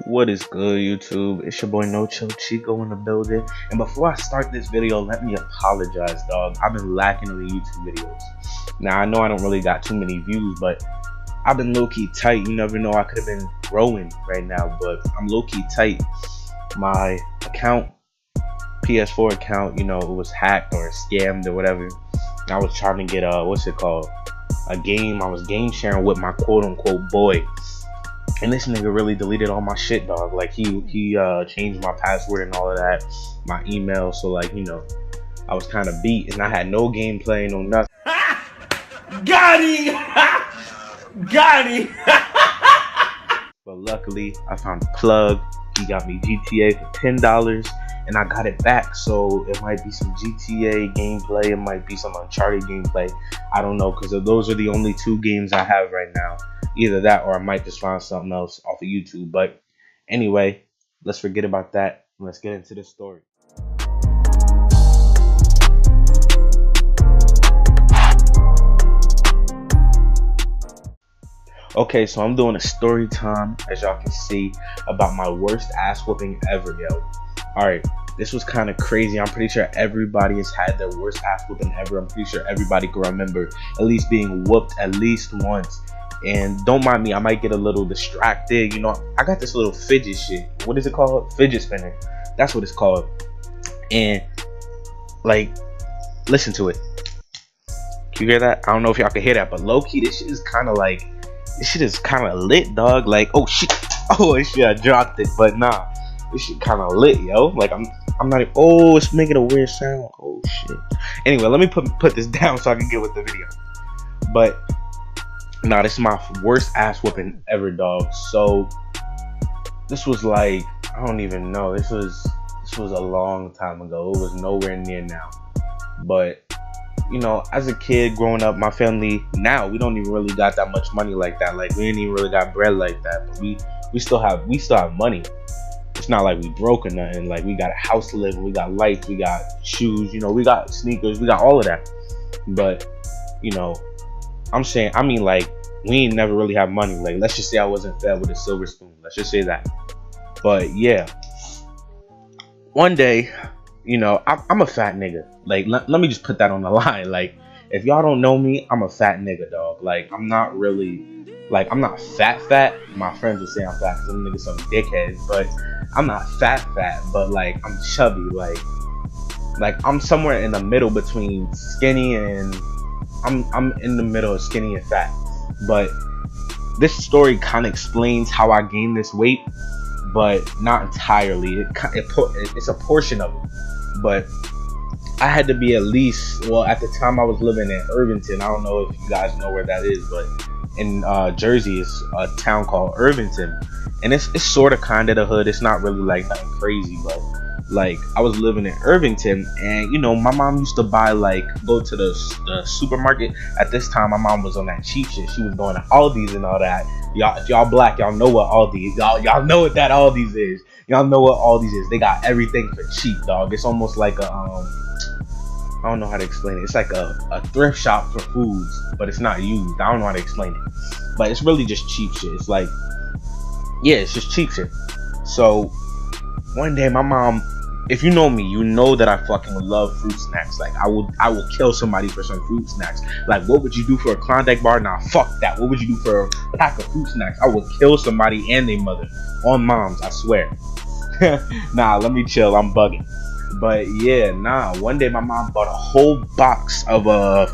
What is good, YouTube? It's your boy No Chill Chico in the building. And before I start this video, let me apologize, dog. I've been lacking on the YouTube videos. Now, I know I don't really got too many views, but I've been low-key tight. You never know, I could have been growing right now, but I'm low-key tight. My account, PS4 account, you know, it was hacked or scammed or whatever. And I was trying to get a game. I was game sharing with my quote-unquote boy. And this nigga really deleted all my shit, dog. Like he changed my password and all of that, my email. So like, you know, I was kind of beat, and I had no gameplay, no nothing. Got him! Got him! But luckily, I found a plug. He got me GTA for $10, and I got it back. So it might be some GTA gameplay. It might be some Uncharted gameplay. I don't know, because those are the only two games I have right now. Either that, or I might just find something else off of YouTube. But anyway, let's forget about that. Let's get into the story. Okay, so I'm doing a story time, as y'all can see, about my worst ass whooping ever, yo. Alright, this was kind of crazy. I'm pretty sure everybody has had their worst ass whooping ever. I'm pretty sure everybody can remember at least being whooped at least once. And don't mind me, I might get a little distracted. You know, I got this little fidget shit. What is it called? Fidget spinner. That's what it's called. And like, listen to it. Can you hear that? I don't know if y'all can hear that, but low key, this shit is kind of lit, dog. Like, oh shit, I dropped it, but nah, this shit kind of lit, yo. Like, I'm not even, oh, it's making a weird sound. Oh shit. Anyway, let me put this down so I can get with the video. But nah, this is my worst ass whooping ever, dog. So this was like, I don't even know. This was a long time ago. It was nowhere near now. But you know, as a kid growing up, my family now, we don't even really got that much money like that. Like, we ain't even really got bread like that. But we still have money. It's not like we broke or nothing. Like, we got a house to live in, we got lights, we got shoes, you know, we got sneakers, we got all of that. But you know, I mean, like, we ain't never really have money. Like, let's just say I wasn't fed with a silver spoon. Let's just say that. But yeah, one day, you know, I'm a fat nigga. Like, let me just put that on the line. Like, if y'all don't know me, I'm a fat nigga, dog. Like, I'm not really, like, I'm not fat. My friends would say I'm fat because them niggas some dickheads. But I'm not fat. But like, I'm chubby. Like I'm somewhere in the middle between skinny and I'm in the middle of skinny and fat. But this story kind of explains how I gained this weight, but not entirely. It's a portion of it. But I had to be at least, well, at the time I was living in Irvington. I don't know if you guys know where that is, but in Jersey, it's a town called Irvington. And it's sort of kind of the hood. It's not really like nothing crazy, but like, I was living in Irvington, and you know, my mom used to go to the supermarket. At this time, my mom was on that cheap shit. She was going to Aldi's and all that. Y'all, if y'all black, y'all know what Aldi is. Y'all know what that Aldi's is. Y'all know what Aldi's is. They got everything for cheap, dog. It's almost like a I don't know how to explain it. It's like a thrift shop for foods, but it's not used. I don't know how to explain it, but it's really just cheap shit. It's like, yeah, it's just cheap shit. So one day, my mom, if you know me, you know that I fucking love fruit snacks. Like, I will kill somebody for some fruit snacks. Like, what would you do for a Klondike bar? Nah, fuck that. What would you do for a pack of fruit snacks? I would kill somebody and their mother. On moms, I swear. Nah, let me chill. I'm bugging. But yeah, nah. One day, my mom bought a whole box of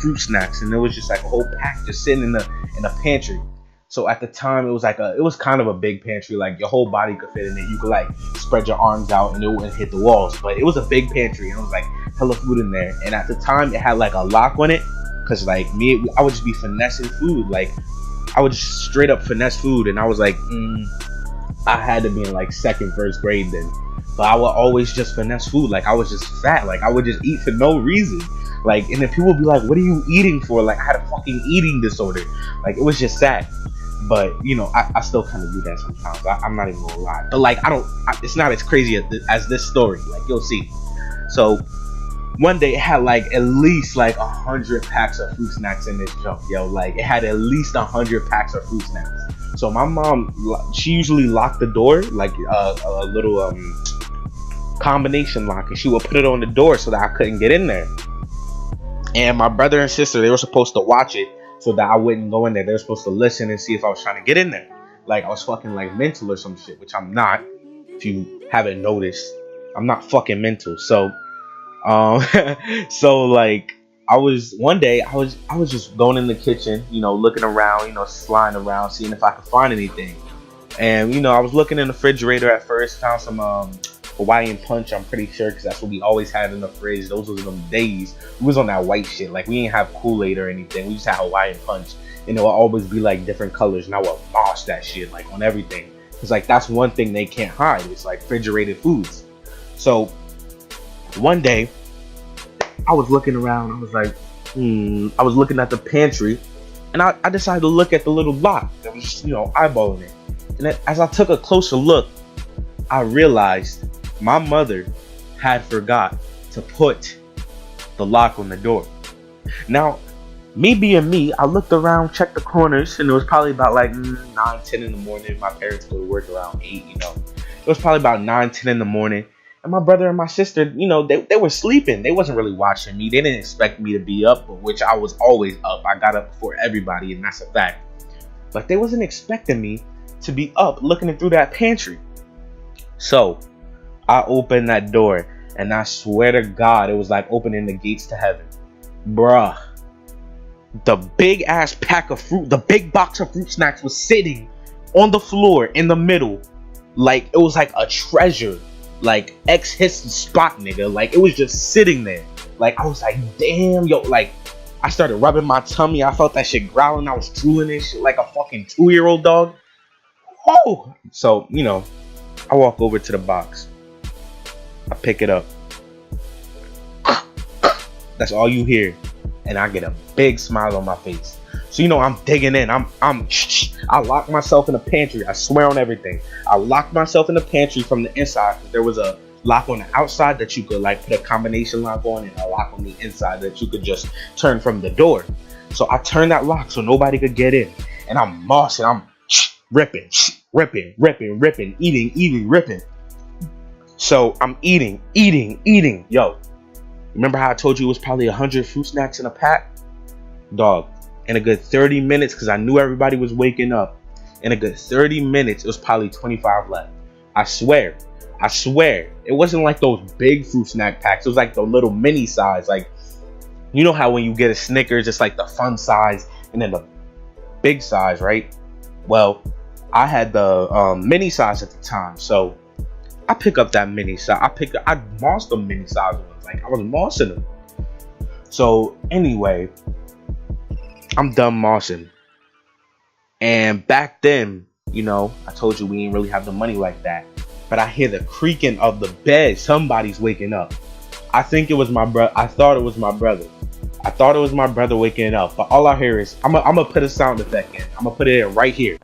fruit snacks, and it was just like a whole pack just sitting in the pantry. So at the time, it was kind of a big pantry. Like, your whole body could fit in it. You could like spread your arms out and it wouldn't hit the walls. But it was a big pantry, and it was like hella food in there. And at the time, it had like a lock on it, cause like I would just be finessing food. Like, I would just straight up finesse food, and I was like, I had to be in like first grade then. But I would always just finesse food. Like, I was just fat. Like, I would just eat for no reason. Like, and then people would be like, what are you eating for? Like, I had a fucking eating disorder. Like, it was just sad. But you know, I still kind of do that sometimes. I'm not even gonna lie. But like, it's not as crazy as this story. Like, you'll see. So one day it had like at least like 100 packs of fruit snacks in this junk, yo. Like, it had at least 100 packs of fruit snacks. So my mom, she usually locked the door like a little combination lock, and she would put it on the door so that I couldn't get in there. And my brother and sister, they were supposed to watch it so that I wouldn't go in there. They were supposed to listen and see if I was trying to get in there. Like I was fucking like mental or some shit, which I'm not. If you haven't noticed, I'm not fucking mental. So, so like I was just going in the kitchen, you know, looking around, you know, flying around, seeing if I could find anything. And you know, I was looking in the refrigerator at first, found some Hawaiian Punch, I'm pretty sure, because that's what we always had in the fridge. Those was them days. We was on that white shit. Like, we didn't have Kool-Aid or anything. We just had Hawaiian Punch. And it would always be, like, different colors. And I would mosh that shit, like, on everything. Because, like, that's one thing they can't hide. It's, like, refrigerated foods. So, one day, I was looking around. I was like, I was looking at the pantry. And I decided to look at the little lock that was just, you know, eyeballing it. And then, as I took a closer look, I realized my mother had forgot to put the lock on the door. Now, me being me, I looked around, checked the corners, and it was probably about like 9, 10 in the morning. My parents go to work around 8, you know. It was probably about 9, 10 in the morning. And my brother and my sister, you know, they were sleeping. They wasn't really watching me. They didn't expect me to be up, which I was always up. I got up before everybody, and that's a fact. But they wasn't expecting me to be up looking through that pantry. So I opened that door, and I swear to God, it was like opening the gates to heaven. Bruh. The big ass pack of fruit, the big box of fruit snacks was sitting on the floor in the middle. Like, it was like a treasure. Like, hits the spot, nigga. Like, it was just sitting there. Like, I was like, damn, yo. Like, I started rubbing my tummy. I felt that shit growling. I was drooling and shit like a fucking 2-year-old dog. Oh! So, you know, I walk over to the box. I pick it up. That's all you hear. And I get a big smile on my face. So, you know, I'm digging in. I locked myself in the pantry. I swear on everything. I locked myself in the pantry from the inside. There was a lock on the outside that you could like put a combination lock on, and a lock on the inside that you could just turn from the door. So I turned that lock so nobody could get in. And I'm mossing. I'm ripping, eating, ripping. So I'm eating. Yo, remember how I told you it was probably 100 fruit snacks in a pack? Dog, in a good 30 minutes, because I knew everybody was waking up. In a good 30 minutes, it was probably 25 left. I swear. It wasn't like those big fruit snack packs. It was like the little mini size. Like, you know how when you get a Snickers, it's like the fun size and then the big size, right? Well, I had the mini size at the time, so I pick up that mini size. I mossed the mini size ones. Like, I was mossing them. So anyway, I'm done mossing. And back then, you know, I told you we didn't really have the money like that. But I hear the creaking of the bed. Somebody's waking up. I think it was my brother. I thought it was my brother. Waking up. But all I hear is, I'm gonna put a sound effect in. I'm gonna put it in right here.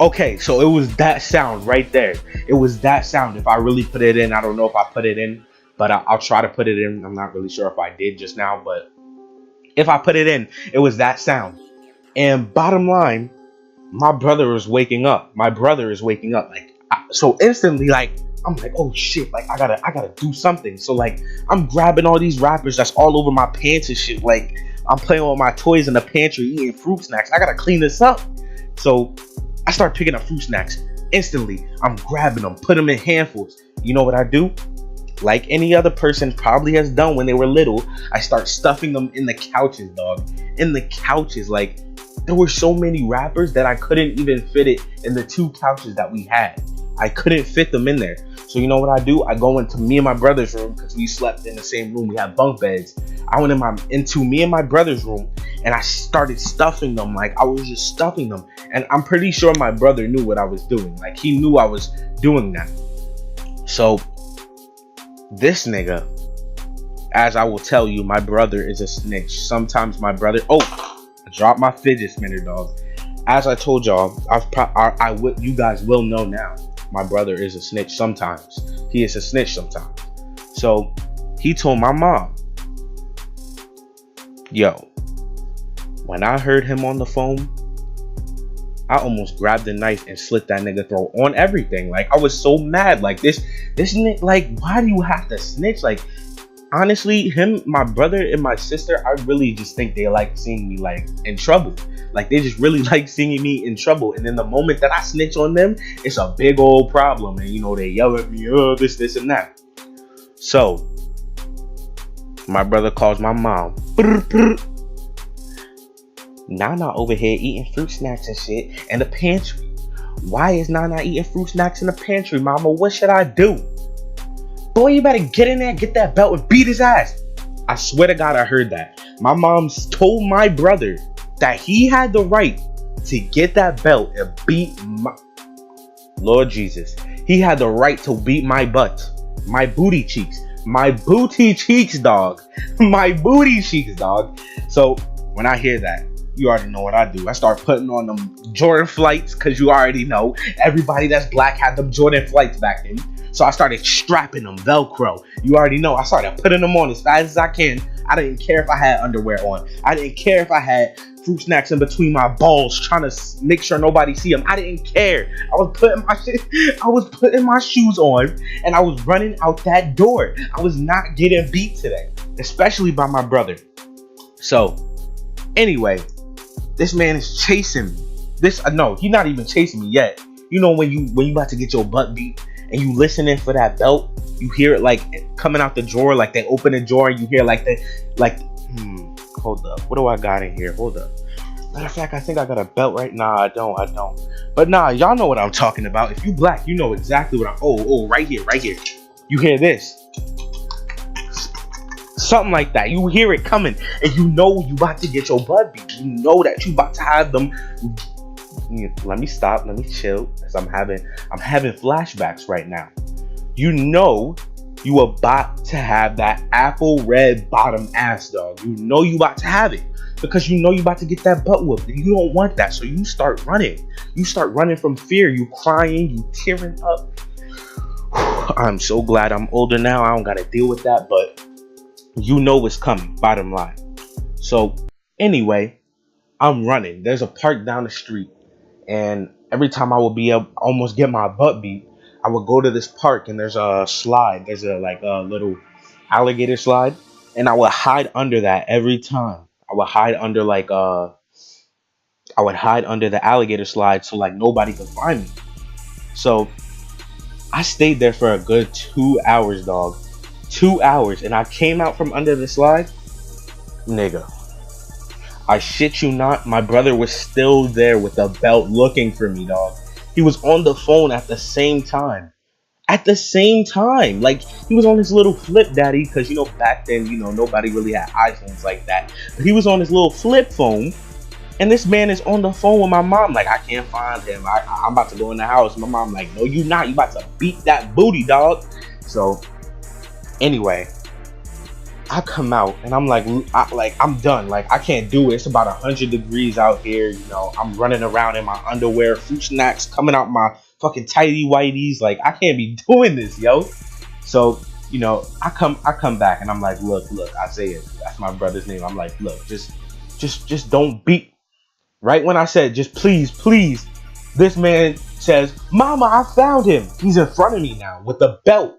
Okay, so it was that sound right there. It was that sound. If I really put it in, I don't know if I put it in, but I'll try to put it in. I'm not really sure if I did just now, but if I put it in, it was that sound. And bottom line, my brother is waking up. Like, so instantly, like, I'm like, oh shit, like I gotta do something. So like, I'm grabbing all these wrappers that's all over my pants and shit. Like, I'm playing with my toys in the pantry, eating fruit snacks. I gotta clean this up. So I start picking up fruit snacks. Instantly, I'm grabbing them, put them in handfuls. You know what I do? Like any other person probably has done when they were little, I start stuffing them in the couches, dog. In the couches. Like, there were so many wrappers that I couldn't even fit it in the 2 couches that we had. I couldn't fit them in there. So you know what I do? I go into me and my brother's room, because we slept in the same room. We had bunk beds. I went into me and my brother's room, and I started stuffing them. Like, I was just stuffing them. And I'm pretty sure my brother knew what I was doing. Like, he knew I was doing that. So this nigga, as I will tell you, my brother is a snitch. Sometimes my brother, I dropped my fidget spinner, dog. As I told y'all, you guys will know now, my brother is a snitch sometimes. He is a snitch sometimes. So he told my mom Yo, when I heard him on the phone, I almost grabbed a knife and slit that nigga throat on everything. Like, I was so mad. Like, this nigga, like, why do you have to snitch? Like, honestly, him, my brother, and my sister, I really just think they like seeing me, like, in trouble. Like, they just really like seeing me in trouble. And then the moment that I snitch on them, it's a big old problem. And, you know, they yell at me, oh, this, and that. So, my brother calls my mom. Nana over here eating fruit snacks and shit in the pantry. Why is Nana eating fruit snacks in the pantry, mama? What should I do? Boy, you better get in there, get that belt, and beat his ass. I swear to God, I heard that. My mom told my brother that he had the right to get that belt and beat my... Lord Jesus. He had the right to beat my butt. My booty cheeks. My booty cheeks, dog. My booty cheeks, dog. So, when I hear that, you already know what I do. I start putting on them Jordan flights, because you already know everybody that's black had them Jordan flights back then. So I started strapping them Velcro. You already know. I started putting them on as fast as I can. I didn't care if I had underwear on. I didn't care if I had fruit snacks in between my balls, trying to make sure nobody see them. I didn't care. I was putting my shoes on, and I was running out that door. I was not getting beat today, especially by my brother. So, anyway, this man is chasing me. No, he's not even chasing me yet. You know when you about to get your butt beat and you listening for that belt, you hear it like coming out the drawer, like they open the drawer and you hear hold up, what do I got in here? Hold up. Matter of fact, I think I got a belt right now. I don't. But nah, y'all know what I'm talking about. If you black, you know exactly what I'm. Right here. You hear this? Something like that. You hear it coming, and you know you about to get your butt beat. You know that you about to have them. Let me stop. Let me chill, because I'm having flashbacks right now. You know you about to have that apple red bottom ass, dog. You know you about to have it, because you know you about to get that butt whooped, and you don't want that. So you start running. You start running from fear. You crying. You tearing up. I'm so glad I'm older now. I don't got to deal with that, but you know it's coming, bottom line. So, anyway, I'm running. There's a park down the street. And every time I would almost get my butt beat, I would go to this park and there's a slide. There's a little alligator slide. And I would hide under that every time. I would hide under the alligator slide so like nobody could find me. So, I stayed there for a good 2 hours, dog. 2 hours, and I came out from under the slide, nigga. I shit you not, my brother was still there with the belt looking for me, dog. He was on the phone at the same time. Like, he was on his little flip daddy, because, you know, back then, you know, nobody really had iPhones like that. But he was on his little flip phone, and this man is on the phone with my mom. Like, I can't find him. I'm about to go in the house. My mom like, no, you not. You about to beat that booty, dog. So, anyway, I come out and I'm like, I'm done. Like, I can't do it. It's about 100 degrees out here. You know, I'm running around in my underwear, fruit snacks coming out my fucking tighty whities. Like, I can't be doing this, yo. So, you know, I come back and I'm like, look, Isaiah, that's my brother's name. I'm like, look, just don't beat. Right when I said, just please, this man says, Mama, I found him. He's in front of me now with the belt.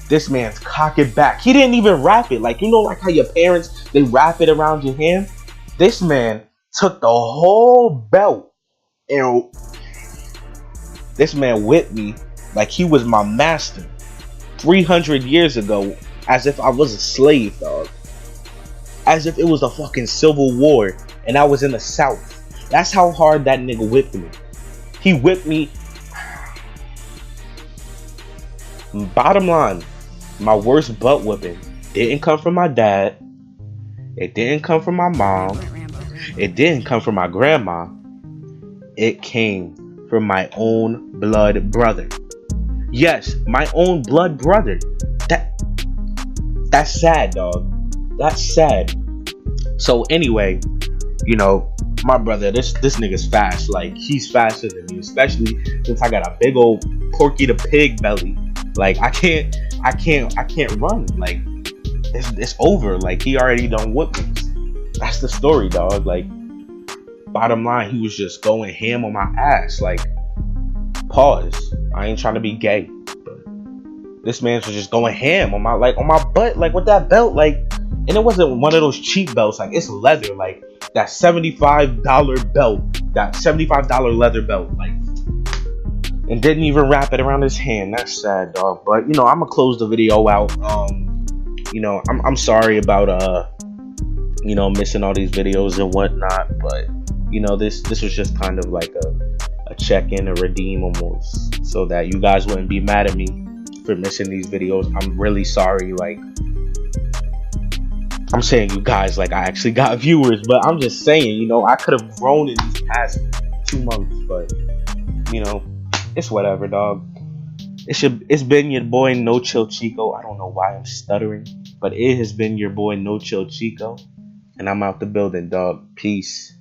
This man's cock it back. He didn't even wrap it. Like, you know, like how your parents, they wrap it around your hand? This man took the whole belt and this man whipped me like he was my master 300 years ago, as if I was a slave, dog. As if it was a fucking civil war and I was in the South. That's how hard that nigga whipped me. He whipped me. Bottom line, my worst butt whipping didn't come from my dad. It didn't come from my mom. It didn't come from my grandma. It came from my own blood brother. Yes, my own blood brother. That's sad, dog. That's sad. So anyway, you know, my brother, this nigga's fast. Like, he's faster than me, especially since I got a big old Porky the Pig belly. Like, I can't run. Like, it's over. Like, he already done whooped me. that's the story, dog. Like, bottom line, he was just going ham on my ass. Like, pause. I ain't trying to be gay, but this man was just going ham on my butt, like with that belt, like, and it wasn't one of those cheap belts. Like, it's leather, like that $75 belt, that $75 leather belt, like, and didn't even wrap it around his hand. That's sad, dog. But you know, I'm gonna close the video out. You know, I'm sorry about you know, missing all these videos and whatnot, but you know, this was just kind of like a check-in, a redeem almost, so that you guys wouldn't be mad at me for missing these videos. I'm really sorry. Like, I'm saying you guys, like, I actually got viewers, but I'm just saying, you know, I could have grown in these past 2 months, but you know, it's whatever, dog. It's been your boy No Chill Chico. I don't know why I'm stuttering, but it has been your boy No Chill Chico, and I'm out the building, dog. Peace.